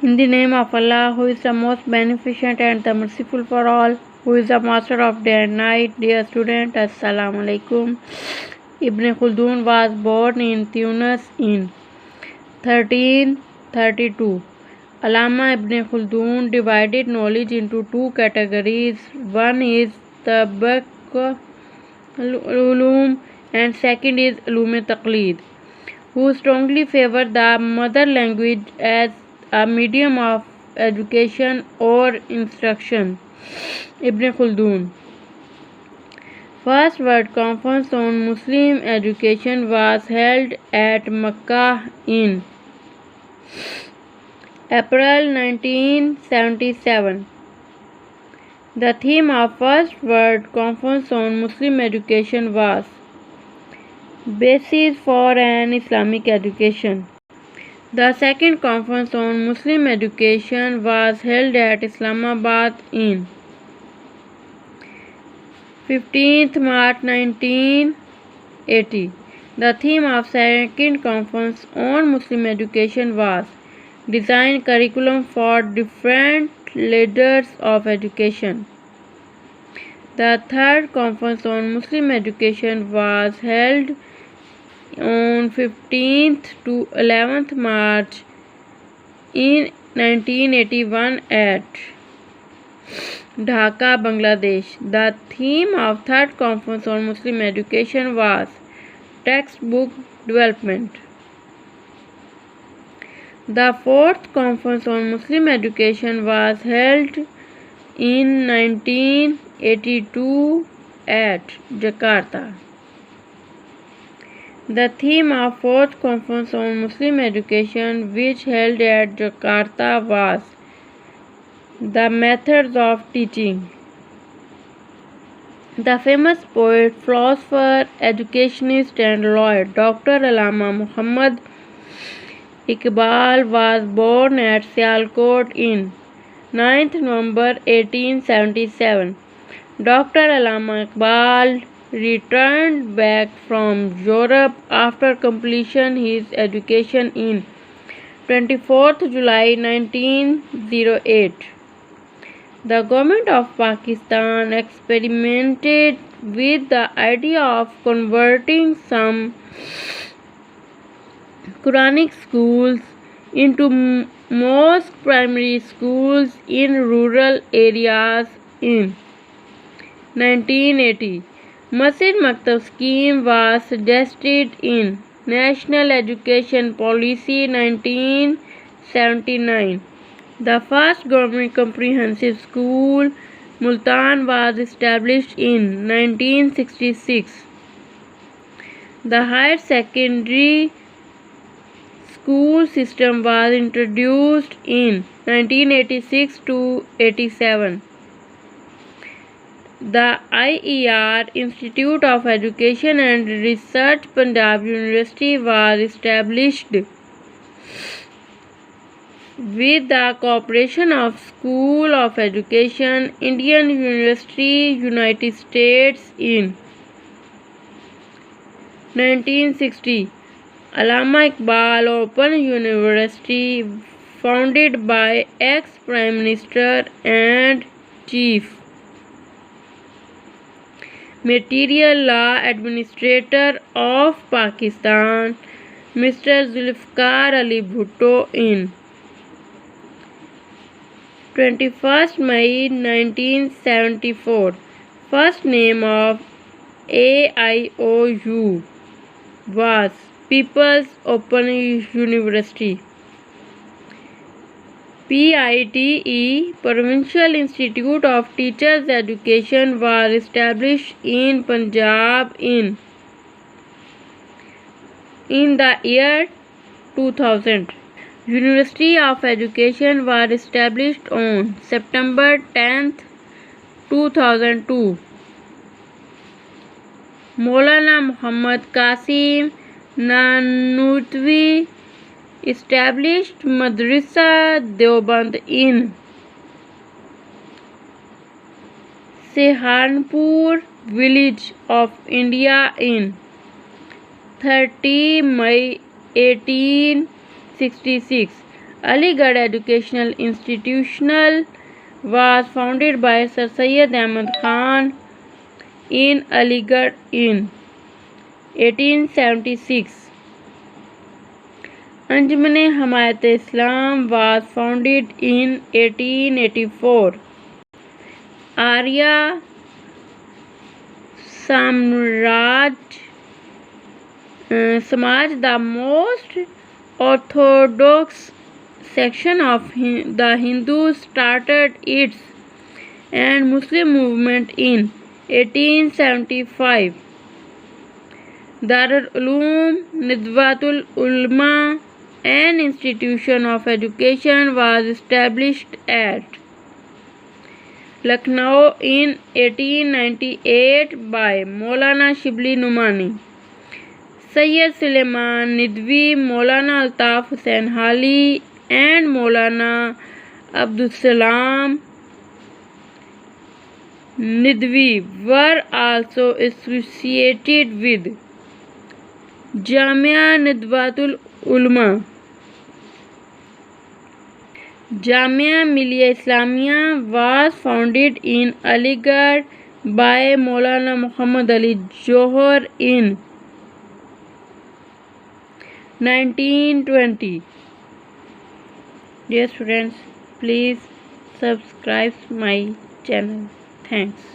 In the name of Allah, who is the most beneficent and the merciful for all, who is the master of day and night. Dear student, Assalamu alaikum. Ibn Khaldun was born in Tunis in 1332. Allama Ibn Khaldun divided knowledge into two categories. One is the ulum and second is ulum taqleed, who strongly favor the mother language as a medium of education or instruction. Ibn Khaldun. First World Conference on Muslim Education was held at Makkah in April 1977. The theme of First World Conference on Muslim Education was Basis for an Islamic Education. The second conference on Muslim education was held at Islamabad in 15th March 1980. The theme of second conference on Muslim education was Design Curriculum for Different Levels of Education. The third conference on Muslim education was held on 15th to 11th March in 1981 at Dhaka, Bangladesh. The theme of third conference on Muslim education was textbook development. The fourth conference on Muslim education was held in 1982 at Jakarta. The theme of fourth conference on Muslim education, which held at Jakarta, was the methods of teaching. The famous poet, philosopher, educationist and lawyer Dr. Allama Muhammad Iqbal was born at Sialkot in 9th November 1877. Dr. Allama Iqbal returned back from Europe after completion his education in 24th July 1908. The government of Pakistan experimented with the idea of converting some Quranic schools into mosque primary schools in rural areas in 1980. Masjid Maktab scheme was suggested in National Education Policy 1979. The first government comprehensive school, Multan, was established in 1966. The higher secondary school system was introduced in 1986 to 87. The IER Institute of Education and Research, Punjab University, was established with the cooperation of School of Education, Indian University, United States in 1960. Allama Iqbal Open University, founded by ex-Prime Minister and Chief Material Law Administrator of Pakistan, Mr. Zulfikar Ali Bhutto in 21st May 1974. First name of AIOU was People's Open University. b.ed, Provincial Institute of Teachers Education, was established in Punjab in the year 2000. University of Education was established on September 10, 2002. Maulana Muhammad Qasim Nanutwi established Madrasa Deoband in Sahanpur village of India in 30 May 1866. Aligarh Educational Institution was founded by Sir Syed Ahmad Khan in Aligarh in 1876. Anjuman-e-Hamayat-e-Islam was founded in 1884. Arya Samaj, the most orthodox section of the Hindus, started its and Muslim movement in 1875. Darul Uloom Nidwatul Ulama, an institution of education, was established at Lucknow in 1898 by Maulana Shibli Numani, Sayyid Suleiman Nidwi, Maulana Altaf Hussain Hali, and Maulana Abdussalam Nidwi were also associated with Jamia Nidwatul Ulama. Jamia Millia Islamia was founded in Aligarh by Maulana Muhammad Ali Johar in 1920. Dear students, please subscribe my channel. Thanks.